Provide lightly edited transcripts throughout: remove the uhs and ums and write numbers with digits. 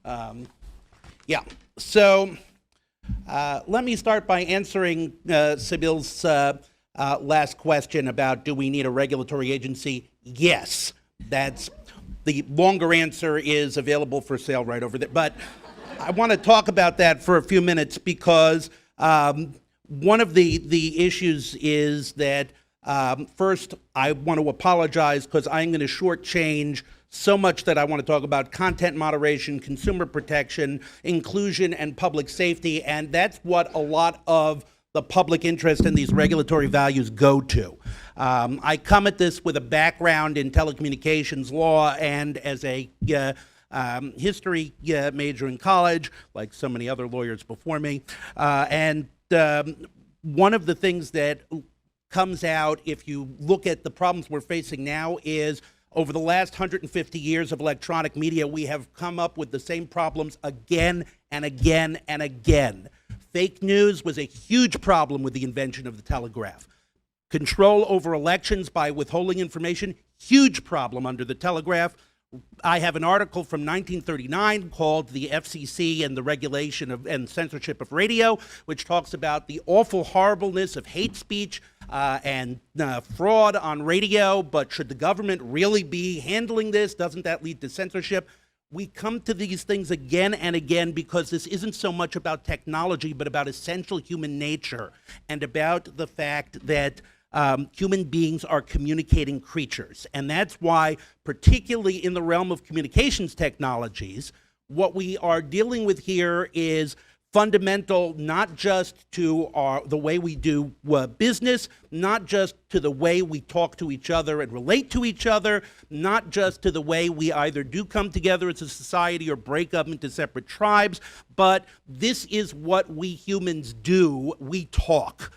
Um, yeah, so let me start by answering Sybil's last question about do we need a regulatory agency? Yes, that's the longer answer is available for sale right over there. But I want to talk about that for a few minutes because one of the issues is that first I want to apologize because I'm going to shortchange so much that I want to talk about content moderation, consumer protection, inclusion, and public safety, and that's what a lot of the public interest in these regulatory values go to. I come at this with a background in telecommunications law and as a history major in college, like so many other lawyers before me. And one of the things that comes out if you look at the problems we're facing now is over the last 150 years of electronic media, we have come up with the same problems again and again and again. Fake news was a huge problem with the invention of the telegraph. Control over elections by withholding information, huge problem under the telegraph. I have an article from 1939 called The FCC and the Regulation of and Censorship of Radio, which talks about the awful horribleness of hate speech and fraud on radio, but should the government really be handling this? Doesn't that lead to censorship? We come to these things again and again because this isn't so much about technology, but about essential human nature and about the fact that human beings are communicating creatures. And that's why, particularly in the realm of communications technologies, what we are dealing with here is fundamental not just to the way we do business, not just to the way we talk to each other and relate to each other, not just to the way we either do come together as a society or break up into separate tribes, but this is what we humans do. We talk.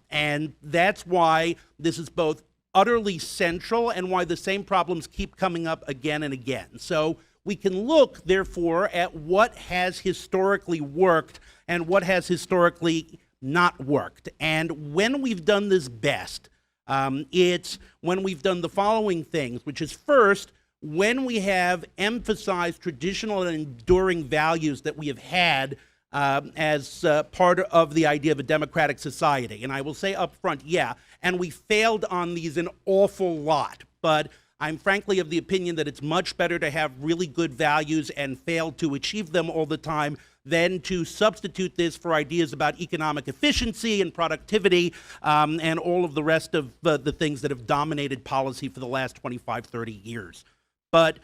And that's why this is both utterly central and why the same problems keep coming up again and again. So we can look, therefore, at what has historically worked and what has historically not worked. And when we've done this best, it's when we've done the following things, which is first, when we have emphasized traditional and enduring values that we have had as part of the idea of a democratic society. And I will say up front, yeah, and we failed on these an awful lot, but I'm frankly of the opinion that it's much better to have really good values and fail to achieve them all the time than to substitute this for ideas about economic efficiency and productivity and all of the rest of the things that have dominated policy for the last 25, 30 years. But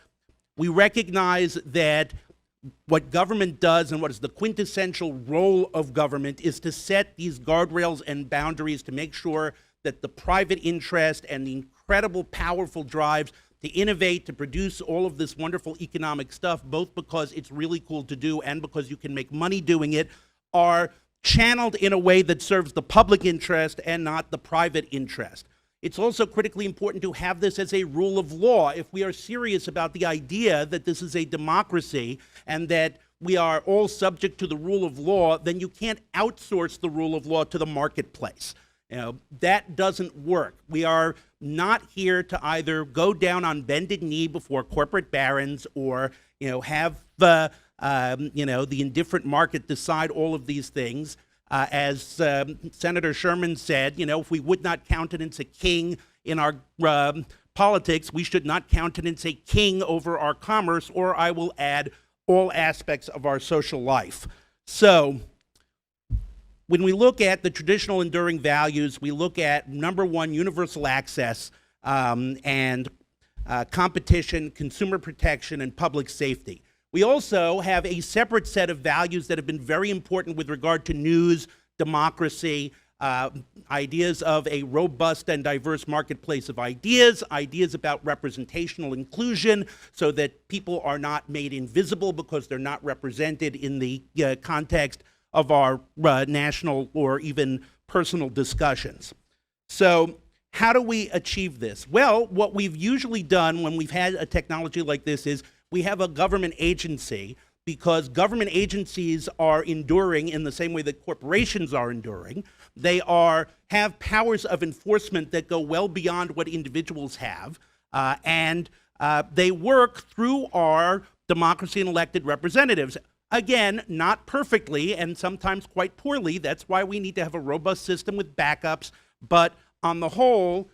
we recognize that what government does and what is the quintessential role of government is to set these guardrails and boundaries to make sure that the private interest and the incredible powerful drives to innovate, to produce all of this wonderful economic stuff, both because it's really cool to do and because you can make money doing it, are channeled in a way that serves the public interest and not the private interest. It's also critically important to have this as a rule of law. If we are serious about the idea that this is a democracy and that we are all subject to the rule of law, then you can't outsource the rule of law to the marketplace. You know, that doesn't work. We are not here to either go down on bended knee before corporate barons or, have the indifferent market decide all of these things. As Senator Sherman said, if we would not countenance a king in our politics, we should not countenance a king over our commerce, or I will add all aspects of our social life. So when we look at the traditional enduring values, we look at, number one, universal access and competition, consumer protection, and public safety. We also have a separate set of values that have been very important with regard to news, democracy, ideas of a robust and diverse marketplace of ideas, ideas about representational inclusion so that people are not made invisible because they're not represented in the context of our national or even personal discussions. So how do we achieve this? Well, what we've usually done when we've had a technology like this is we have a government agency, because government agencies are enduring in the same way that corporations are enduring. They have powers of enforcement that go well beyond what individuals have, and they work through our democracy and elected representatives. Again, not perfectly and sometimes quite poorly. That's why we need to have a robust system with backups. But on the whole,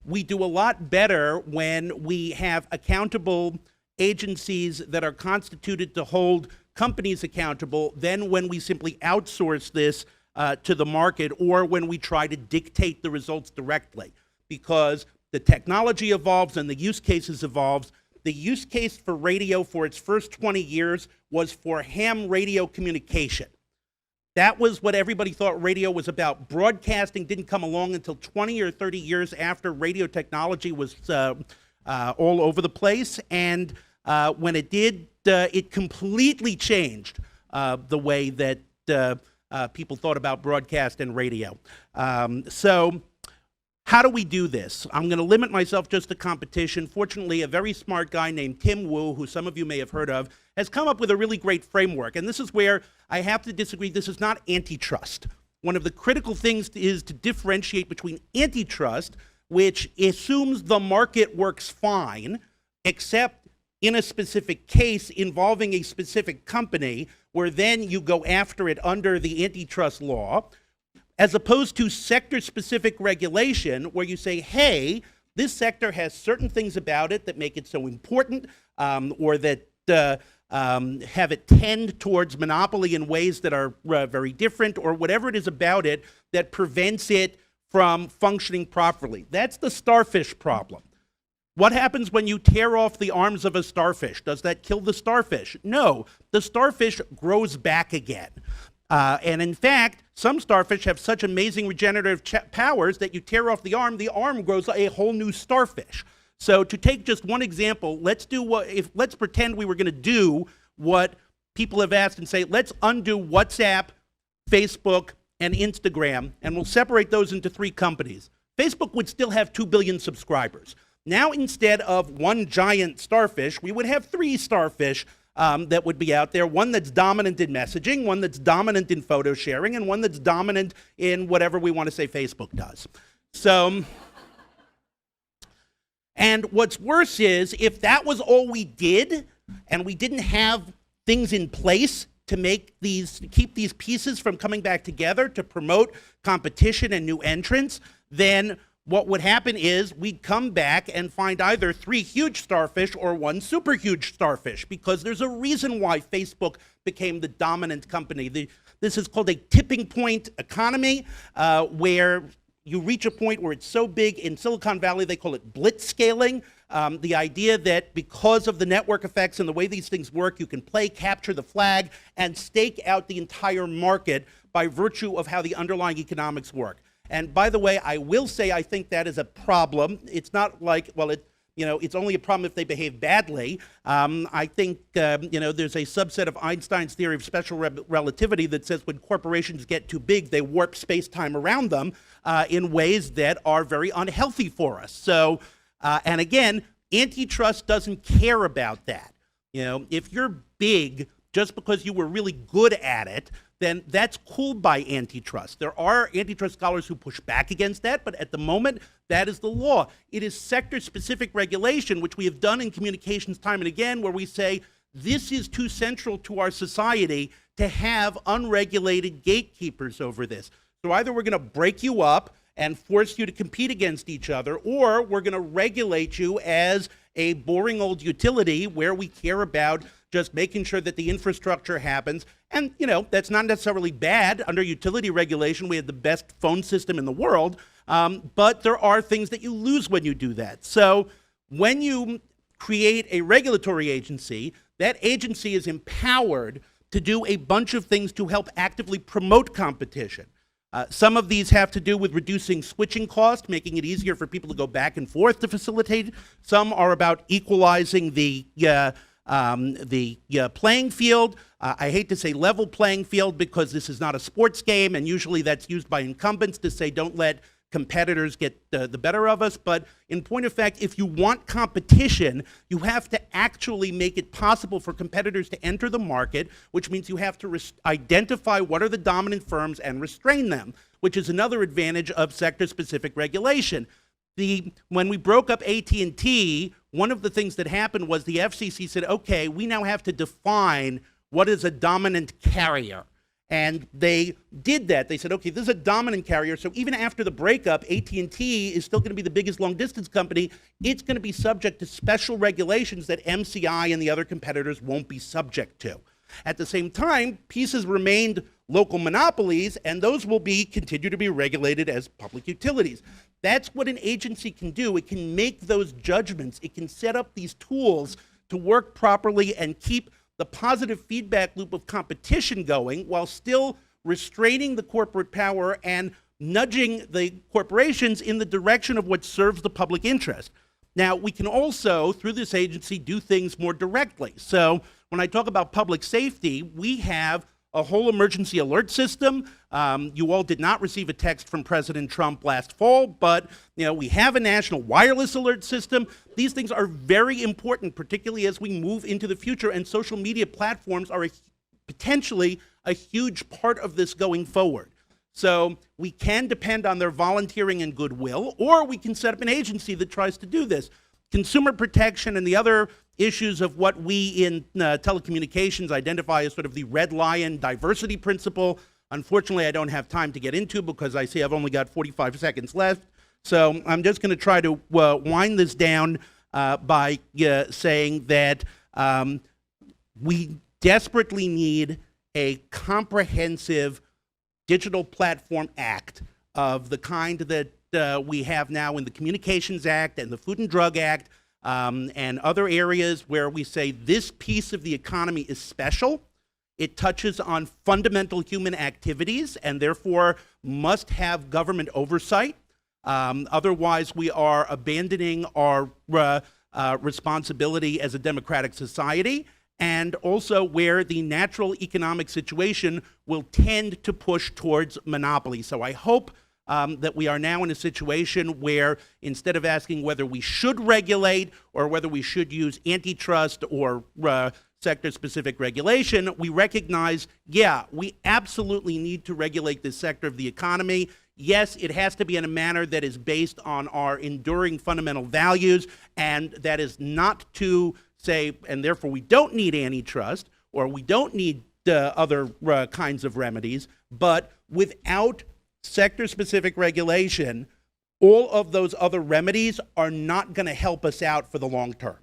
we do a lot better when we have accountable agencies that are constituted to hold companies accountable than when we simply outsource this to the market or when we try to dictate the results directly. Because the technology evolves and the use cases evolves. The use case for radio for its first 20 years was for ham radio communication. That was what everybody thought radio was about. Broadcasting didn't come along until 20 or 30 years after radio technology was all over the place. And when it did, it completely changed the way that people thought about broadcast and radio. So how do we do this? I'm going to limit myself just to competition. Fortunately, a very smart guy named Tim Wu, who some of you may have heard of, has come up with a really great framework. And this is where I have to disagree. This is not antitrust. One of the critical things is to differentiate between antitrust, which assumes the market works fine, except in a specific case involving a specific company, where then you go after it under the antitrust law, as opposed to sector-specific regulation, where you say, hey, this sector has certain things about it that make it so important, or that have it tend towards monopoly in ways that are very different, or whatever it is about it that prevents it from functioning properly. That's the starfish problem. What happens when you tear off the arms of a starfish? Does that kill the starfish? No, the starfish grows back again. And in fact, some starfish have such amazing regenerative powers that you tear off the arm grows a whole new starfish. So to take just one example, let's pretend we were going to do what people have asked and say, let's undo WhatsApp, Facebook, and Instagram, and we'll separate those into 3 companies. Facebook would still have 2 billion subscribers. Now, instead of one giant starfish, we would have 3 starfish that would be out there, one that's dominant in messaging, one that's dominant in photo sharing, and one that's dominant in whatever we want to say Facebook does. So, and what's worse is, if that was all we did, and we didn't have things in place to keep these pieces from coming back together to promote competition and new entrants, then what would happen is we'd come back and find either 3 huge starfish or 1 super huge starfish, because there's a reason why Facebook became the dominant company. This is called a tipping point economy, where you reach a point where it's so big. In Silicon Valley, they call it blitz scaling. The idea that because of the network effects and the way these things work, you can capture the flag, and stake out the entire market by virtue of how the underlying economics work. And by the way, I will say I think that is a problem. It's not like, well, it's only a problem if they behave badly. I think, there's a subset of Einstein's theory of special relativity that says when corporations get too big, they warp space-time around them in ways that are very unhealthy for us. So, and again, antitrust doesn't care about that. If you're big just because you were really good at it, then that's cool by antitrust. There are antitrust scholars who push back against that, but at the moment, that is the law. It is sector-specific regulation, which we have done in communications time and again, where we say, this is too central to our society to have unregulated gatekeepers over this. So either we're going to break you up and force you to compete against each other, or we're going to regulate you as a boring old utility where we care about just making sure that the infrastructure happens. And, that's not necessarily bad. Under utility regulation, we have the best phone system in the world, but there are things that you lose when you do that. So when you create a regulatory agency, that agency is empowered to do a bunch of things to help actively promote competition. Some of these have to do with reducing switching costs, making it easier for people to go back and forth to facilitate. Some are about equalizing the playing field. I hate to say level playing field because this is not a sports game, and usually that's used by incumbents to say don't let competitors get the better of us. But in point of fact, if you want competition, you have to actually make it possible for competitors to enter the market, which means you have to identify what are the dominant firms and restrain them, which is another advantage of sector-specific regulation. When we broke up AT&T, one of the things that happened was the FCC said, okay, we now have to define what is a dominant carrier. And they did that. They said, okay, this is a dominant carrier, so even after the breakup, AT&T is still going to be the biggest long-distance company. It's going to be subject to special regulations that MCI and the other competitors won't be subject to. At the same time, pieces remained local monopolies, and those will continue to be regulated as public utilities. That's what an agency can do. It can make those judgments. It can set up these tools to work properly and keep the positive feedback loop of competition going while still restraining the corporate power and nudging the corporations in the direction of what serves the public interest. Now, we can also, through this agency, do things more directly. So when I talk about public safety, we have a whole emergency alert system. You all did not receive a text from President Trump last fall, but we have a national wireless alert system. These things are very important, particularly as we move into the future, and social media platforms are potentially a huge part of this going forward. So we can depend on their volunteering and goodwill, or we can set up an agency that tries to do this. Consumer protection and the other issues of what we in telecommunications identify as sort of the red lion diversity principle. Unfortunately, I don't have time to get into because I see I've only got 45 seconds left. So I'm just going to try to wind this down by saying that we desperately need a comprehensive Digital Platform Act of the kind that we have now in the Communications Act and the Food and Drug Act, and other areas where we say this piece of the economy is special. It touches on fundamental human activities and therefore must have government oversight. Otherwise, we are abandoning our responsibility as a democratic society, and also where the natural economic situation will tend to push towards monopoly. So I hope that we are now in a situation where instead of asking whether we should regulate or whether we should use antitrust or sector-specific regulation, we recognize, yeah, we absolutely need to regulate this sector of the economy. Yes, it has to be in a manner that is based on our enduring fundamental values, and that is not to say, and therefore we don't need antitrust or we don't need other kinds of remedies, but without sector-specific regulation, all of those other remedies are not going to help us out for the long term.